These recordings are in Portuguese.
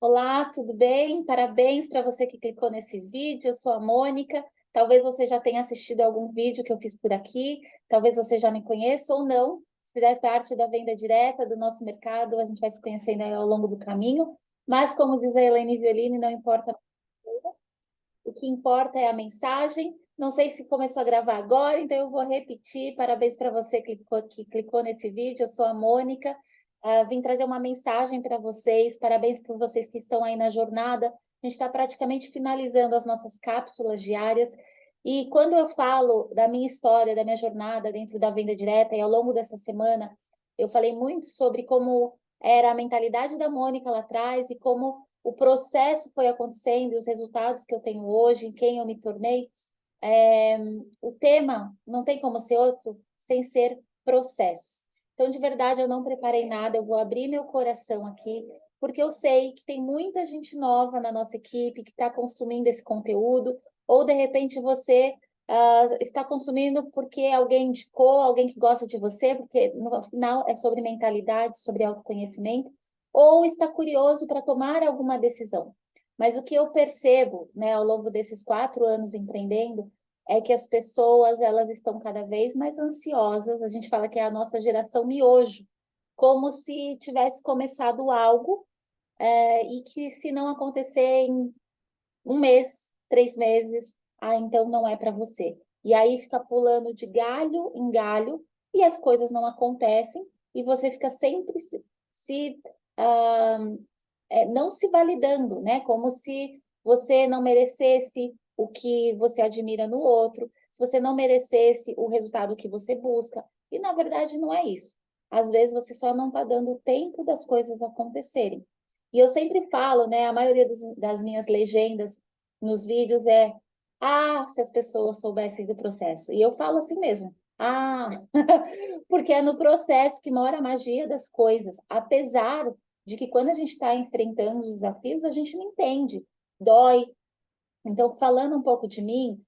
Olá, tudo bem? Parabéns para você que clicou nesse vídeo. Eu sou a Mônica. Talvez você já tenha assistido algum vídeo que eu fiz por aqui, talvez você já me conheça ou não. Se fizer parte da venda direta do nosso mercado, a gente vai se conhecendo aí ao longo do caminho. Mas, como diz a Elaine Violini, não importa, o que importa é a mensagem. Não sei se começou a gravar agora, então eu vou repetir. Parabéns para você que clicou nesse vídeo. Eu sou a Mônica. Vim trazer uma mensagem para vocês. Parabéns por vocês que estão aí na jornada. A gente está praticamente finalizando as nossas cápsulas diárias. E quando eu falo da minha história, da minha jornada dentro da venda direta, e ao longo dessa semana, eu falei muito sobre como era a mentalidade da Mônica lá atrás e como o processo foi acontecendo e os resultados que eu tenho hoje, em quem eu me tornei. O tema não tem como ser outro sem ser processos. Então, de verdade, eu não preparei nada, eu vou abrir meu coração aqui, porque eu sei que tem muita gente nova na nossa equipe que está consumindo esse conteúdo, ou de repente você está consumindo porque alguém indicou, alguém que gosta de você, porque no final é sobre mentalidade, sobre autoconhecimento, ou está curioso para tomar alguma decisão. Mas o que eu percebo, né, ao longo desses 4 anos empreendendo, é que as pessoas elas estão cada vez mais ansiosas. A gente fala que é a nossa geração miojo, como se tivesse começado algo e que se não acontecer em um mês, 3 meses, então não é para você. E aí fica pulando de galho em galho e as coisas não acontecem e você fica sempre se ah, não se validando, né? Como se você não merecesse o que você admira no outro, se você não merecesse o resultado que você busca. E, na verdade, não é isso. Às vezes, você só não está dando o tempo das coisas acontecerem. E eu sempre falo, né? A maioria das minhas legendas nos vídeos é: ah, se as pessoas soubessem do processo. E eu falo assim mesmo: ah, porque é no processo que mora a magia das coisas. Apesar de que quando a gente está enfrentando os desafios, a gente não entende, dói. Então, falando um pouco de mim,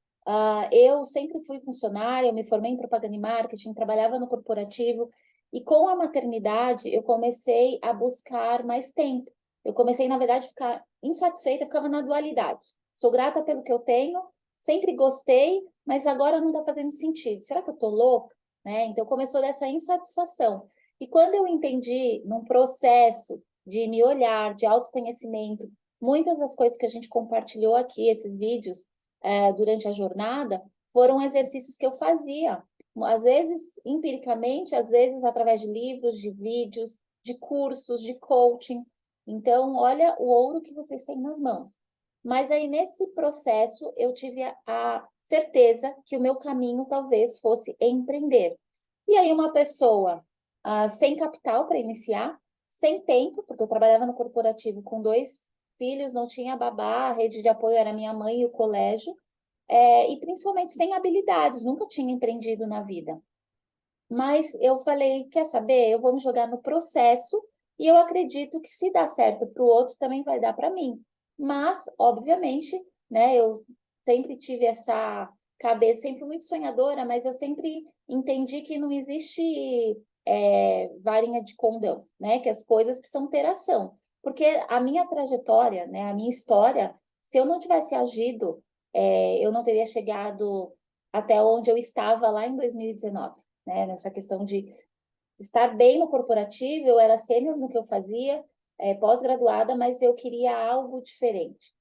eu sempre fui funcionária, eu me formei em propaganda e marketing, trabalhava no corporativo, e com a maternidade eu comecei a buscar mais tempo. Eu comecei, na verdade, a ficar insatisfeita, ficava na dualidade. Sou grata pelo que eu tenho, sempre gostei, mas agora não está fazendo sentido. Será que eu estou louca? Né? Então, começou dessa insatisfação. E quando eu entendi, num processo de me olhar, de autoconhecimento, muitas das coisas que a gente compartilhou aqui, esses vídeos, durante a jornada, foram exercícios que eu fazia. Às vezes, empiricamente, às vezes, através de livros, de vídeos, de cursos, de coaching. Então, olha o ouro que vocês têm nas mãos. Mas aí, nesse processo, eu tive a certeza que o meu caminho talvez fosse empreender. E aí, uma pessoa sem capital para iniciar, sem tempo, porque eu trabalhava no corporativo com 2 filhos, não tinha babá, a rede de apoio era minha mãe e o colégio, e principalmente sem habilidades, nunca tinha empreendido na vida. Mas eu falei, quer saber? Eu vou me jogar no processo e eu acredito que se dá certo para o outro, também vai dar para mim. Mas, obviamente, né, eu sempre tive essa cabeça, sempre muito sonhadora, mas eu sempre entendi que não existe varinha de condão, né? Que as coisas precisam ter ação. Porque a minha trajetória, né, a minha história, se eu não tivesse agido, eu não teria chegado até onde eu estava lá em 2019, né? Nessa questão de estar bem no corporativo, eu era sênior no que eu fazia, pós-graduada, mas eu queria algo diferente.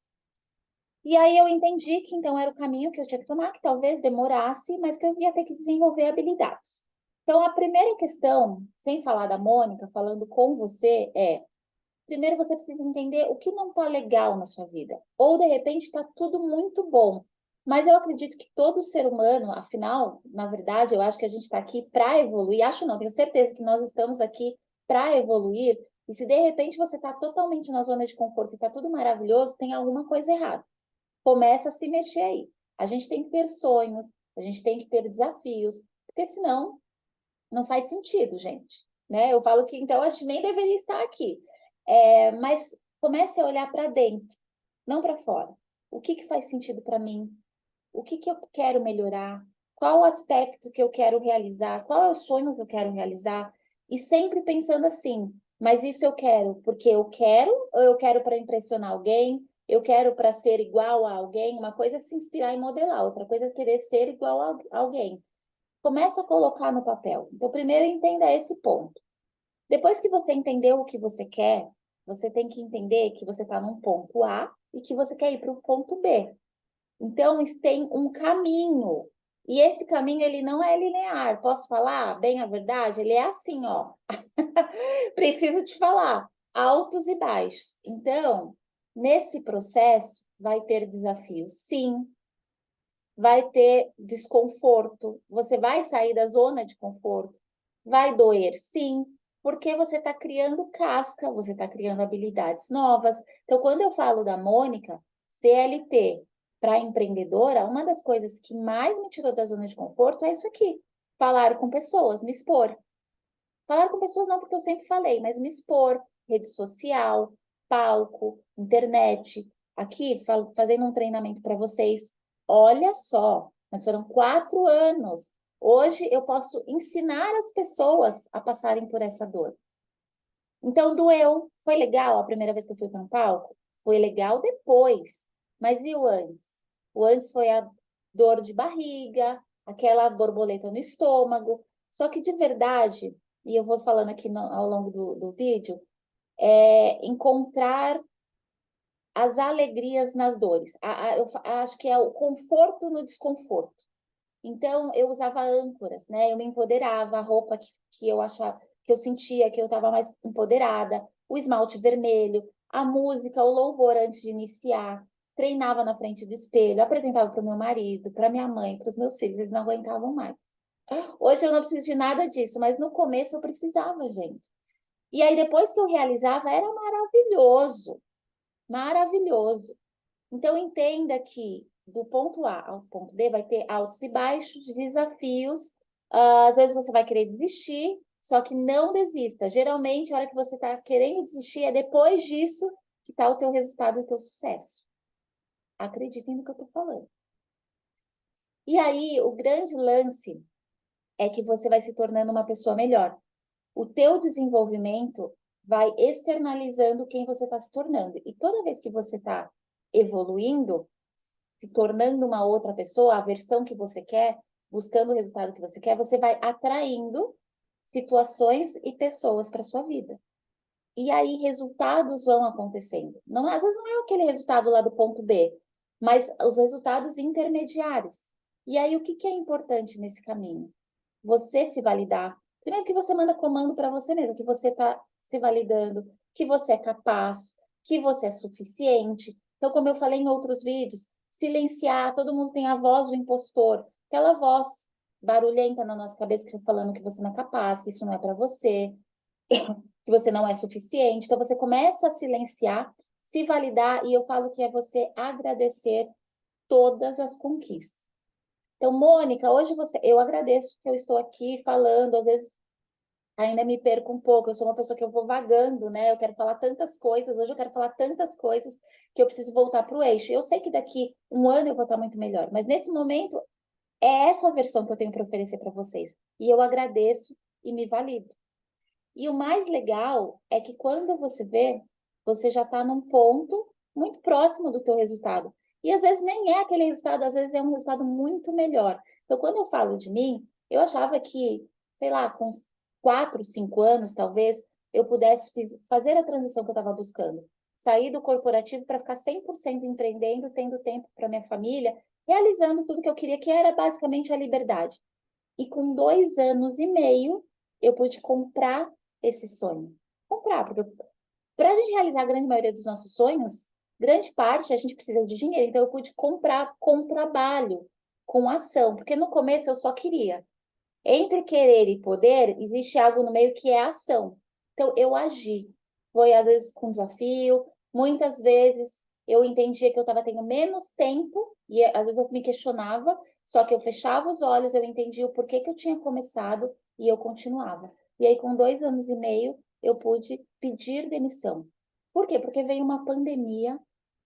E aí eu entendi que então era o caminho que eu tinha que tomar, que talvez demorasse, mas que eu ia ter que desenvolver habilidades. Então, a primeira questão, sem falar da Mônica, falando com você, primeiro você precisa entender o que não está legal na sua vida. Ou, de repente, está tudo muito bom. Mas eu acredito que todo ser humano, afinal, na verdade, eu acho que a gente está aqui para evoluir. Acho não, tenho certeza que nós estamos aqui para evoluir. E se, de repente, você está totalmente na zona de conforto e está tudo maravilhoso, tem alguma coisa errada. Começa a se mexer aí. A gente tem que ter sonhos, a gente tem que ter desafios, porque senão não faz sentido, gente. Né? Eu falo que então a gente nem deveria estar aqui. Mas comece a olhar para dentro, não para fora. O que faz sentido para mim? O que eu quero melhorar? Qual o aspecto que eu quero realizar? Qual é o sonho que eu quero realizar? E sempre pensando assim, Mas isso eu quero porque eu quero, ou eu quero para impressionar alguém? Eu quero para ser igual a alguém? Uma coisa é se inspirar e modelar, outra coisa é querer ser igual a alguém. Começa a colocar no papel. Então, primeiro entenda esse ponto. Depois que você entendeu o que você quer, você tem que entender que você está num ponto A e que você quer ir para o ponto B. Então, tem um caminho. E esse caminho, ele não é linear. Posso falar bem a verdade? Ele é assim, ó. Preciso te falar. Altos e baixos. Então, nesse processo, vai ter desafios, sim. Vai ter desconforto. Você vai sair da zona de conforto. Vai doer, sim. Porque você está criando casca, você está criando habilidades novas. Então, quando eu falo da Mônica, CLT para empreendedora, uma das coisas que mais me tirou da zona de conforto é isso aqui: falar com pessoas, me expor. Falar com pessoas não porque eu sempre falei, mas me expor, rede social, palco, internet. Aqui, fazendo um treinamento para vocês. Olha só, mas foram 4 anos. Hoje eu posso ensinar as pessoas a passarem por essa dor. Então, doeu. Foi legal a primeira vez que eu fui para um palco? Foi legal depois. Mas e o antes? O antes foi a dor de barriga, aquela borboleta no estômago. Só que de verdade, e eu vou falando aqui ao longo do vídeo, é encontrar as alegrias nas dores. Eu acho que é o conforto no desconforto. Então, eu usava âncoras, né? Eu me empoderava, a roupa que eu achava, que eu sentia que eu estava mais empoderada, o esmalte vermelho, a música, o louvor antes de iniciar, treinava na frente do espelho, apresentava para o meu marido, para minha mãe, para os meus filhos, eles não aguentavam mais. Hoje eu não preciso de nada disso, mas no começo eu precisava, gente. E aí, depois que eu realizava, era maravilhoso, maravilhoso. Então, entenda que do ponto A ao ponto B vai ter altos e baixos, desafios. Às vezes você vai querer desistir, só que não desista. Geralmente, a hora que você está querendo desistir, é depois disso que está o teu resultado e o teu sucesso. Acreditem no que eu estou falando. E aí, o grande lance é que você vai se tornando uma pessoa melhor. O teu desenvolvimento vai externalizando quem você está se tornando. E toda vez que você está evoluindo, se tornando uma outra pessoa, a versão que você quer, buscando o resultado que você quer, você vai atraindo situações e pessoas para sua vida. E aí resultados vão acontecendo. Não, às vezes não é aquele resultado lá do ponto B, mas os resultados intermediários. E aí o que é importante nesse caminho? Você se validar. Primeiro que você manda comando para você mesmo, que você está se validando, que você é capaz, que você é suficiente. Então, como eu falei em outros vídeos, silenciar, todo mundo tem a voz do impostor, aquela voz barulhenta na nossa cabeça que falando que você não é capaz, que isso não é para você, que você não é suficiente. Então, você começa a silenciar, se validar, e eu falo que é você agradecer todas as conquistas. Então, Mônica, hoje eu agradeço que eu estou aqui falando, às vezes ainda me perco um pouco, eu sou uma pessoa que eu vou vagando, né? Eu quero falar tantas coisas, hoje eu quero falar tantas coisas que eu preciso voltar para o eixo. Eu sei que daqui um ano eu vou estar muito melhor, mas nesse momento é essa versão que eu tenho para oferecer para vocês. E eu agradeço e me valido. E o mais legal é que quando você vê, você já está num ponto muito próximo do teu resultado. E às vezes nem é aquele resultado, às vezes é um resultado muito melhor. Então, quando eu falo de mim, eu achava que, sei lá, com 4, 5 anos, talvez, eu pudesse fazer a transição que eu estava buscando. Sair do corporativo para ficar 100% empreendendo, tendo tempo para minha família, realizando tudo que eu queria, que era basicamente a liberdade. E com 2 anos e meio, eu pude comprar esse sonho. Comprar, porque para a gente realizar a grande maioria dos nossos sonhos, grande parte a gente precisa de dinheiro. Então, eu pude comprar com trabalho, com ação, porque no começo eu só queria. Entre querer e poder, existe algo no meio que é ação. Então, eu agi. Foi, às vezes, com desafio, muitas vezes eu entendia que eu estava tendo menos tempo, e às vezes eu me questionava, só que eu fechava os olhos, eu entendia o porquê que eu tinha começado e eu continuava. E aí, com 2 anos e meio, eu pude pedir demissão. Por quê? Porque veio uma pandemia.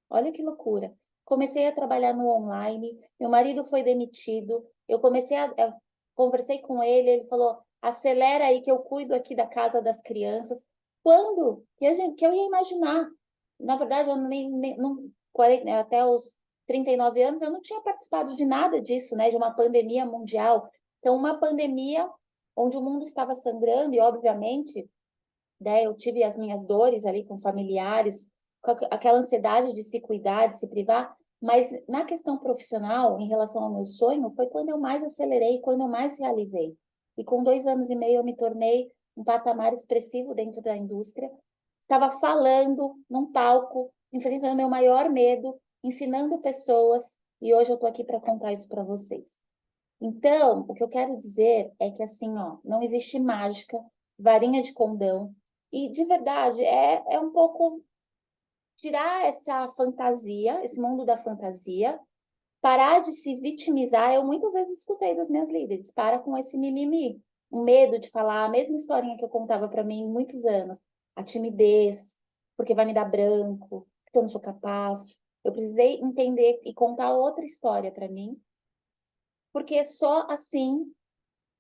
Olha que loucura. Comecei a trabalhar no online, meu marido foi demitido, eu comecei conversei com ele, ele falou, acelera aí que eu cuido aqui da casa das crianças. Quando que eu ia imaginar? Na verdade, eu até os 39 anos, eu não tinha participado de nada disso, né? De uma pandemia mundial. Então, uma pandemia onde o mundo estava sangrando e, obviamente, né, eu tive as minhas dores ali com familiares, com aquela ansiedade de se cuidar, de se privar, mas na questão profissional, em relação ao meu sonho, foi quando eu mais acelerei, quando eu mais realizei. E com 2 anos e meio eu me tornei um patamar expressivo dentro da indústria. Estava falando num palco, enfrentando meu maior medo, ensinando pessoas, e hoje eu estou aqui para contar isso para vocês. Então, o que eu quero dizer é que assim, ó, não existe mágica, varinha de condão, e de verdade é um pouco tirar essa fantasia, esse mundo da fantasia, parar de se vitimizar. Eu muitas vezes escutei das minhas líderes, para com esse mimimi, o medo de falar a mesma historinha que eu contava para mim em muitos anos, a timidez, porque vai me dar branco, porque eu não sou capaz. Eu precisei entender e contar outra história para mim, porque só assim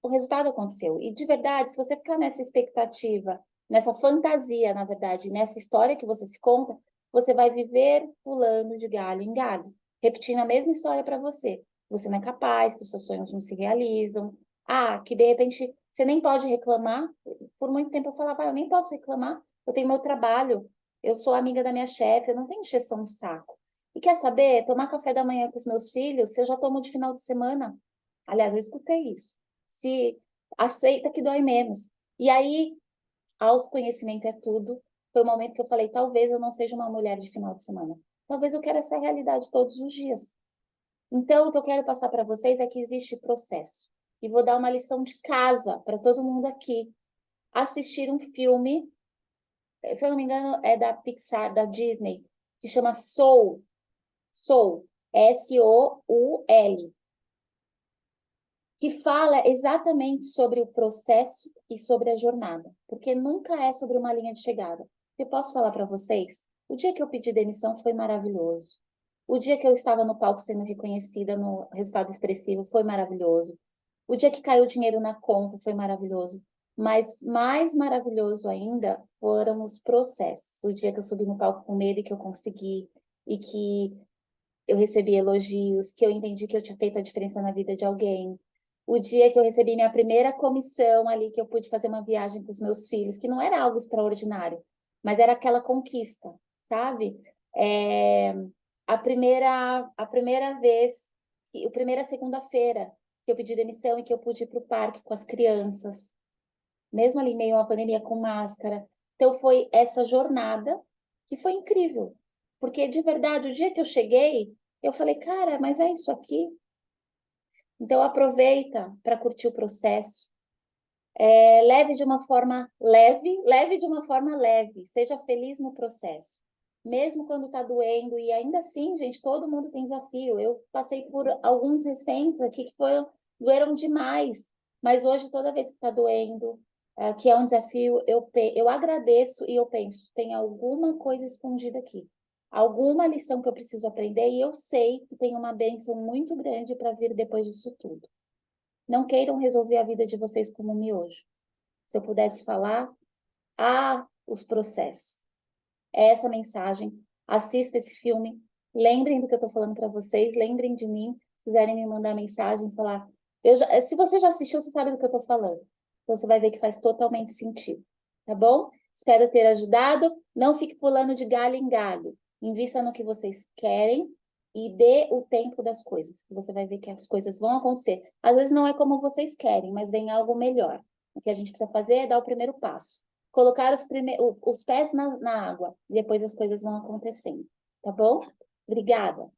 o resultado aconteceu. E de verdade, se você ficar nessa expectativa, nessa fantasia, na verdade, nessa história que você se conta, você vai viver pulando de galho em galho, repetindo a mesma história para você. Você não é capaz, que os seus sonhos não se realizam. Ah, que de repente você nem pode reclamar. Por muito tempo eu falava, eu nem posso reclamar, eu tenho meu trabalho, eu sou amiga da minha chefe, eu não tenho encheção de saco. E quer saber, tomar café da manhã com os meus filhos, eu já tomo de final de semana. Aliás, eu escutei isso. Se aceita que dói menos. E aí, autoconhecimento é tudo. Foi o momento que eu falei, talvez eu não seja uma mulher de final de semana. Talvez eu queira essa realidade todos os dias. Então, o que eu quero passar para vocês é que existe processo. E vou dar uma lição de casa para todo mundo aqui. Assistir um filme, se eu não me engano, é da Pixar, da Disney, que chama Soul. Soul. Soul, que fala exatamente sobre o processo e sobre a jornada, porque nunca é sobre uma linha de chegada. Eu posso falar para vocês, o dia que eu pedi demissão foi maravilhoso. O dia que eu estava no palco sendo reconhecida no resultado expressivo foi maravilhoso. O dia que caiu dinheiro na conta foi maravilhoso. Mas mais maravilhoso ainda foram os processos. O dia que eu subi no palco com medo e que eu consegui, e que eu recebi elogios, que eu entendi que eu tinha feito a diferença na vida de alguém. O dia que eu recebi minha primeira comissão ali, que eu pude fazer uma viagem com os meus filhos, que não era algo extraordinário, mas era aquela conquista, sabe? É, a primeira vez, a primeira segunda-feira que eu pedi demissão e que eu pude ir para o parque com as crianças, mesmo ali em meio a uma pandemia com máscara. Então foi essa jornada que foi incrível, porque de verdade, o dia que eu cheguei, eu falei, cara, mas é isso aqui? Então aproveita para curtir o processo. Leve de uma forma leve, leve de uma forma leve, seja feliz no processo. Mesmo quando está doendo, e ainda assim, gente, todo mundo tem desafio. Eu passei por alguns recentes aqui que doeram demais, mas hoje, toda vez que está doendo, que é um desafio, eu agradeço e eu penso, tem alguma coisa escondida aqui, alguma lição que eu preciso aprender, e eu sei que tem uma bênção muito grande para vir depois disso tudo. Não queiram resolver a vida de vocês como um miojo. Se eu pudesse falar, os processos. É essa mensagem. Assista esse filme. Lembrem do que eu estou falando para vocês. Lembrem de mim. Se quiserem me mandar mensagem, falar. Se você já assistiu, você sabe do que eu estou falando. Então, você vai ver que faz totalmente sentido. Tá bom? Espero ter ajudado. Não fique pulando de galho em galho. Invista no que vocês querem e dê o tempo das coisas. Você vai ver que as coisas vão acontecer. Às vezes não é como vocês querem, mas vem algo melhor. O que a gente precisa fazer é dar o primeiro passo. Colocar os pés na água. E depois as coisas vão acontecendo. Tá bom? Obrigada.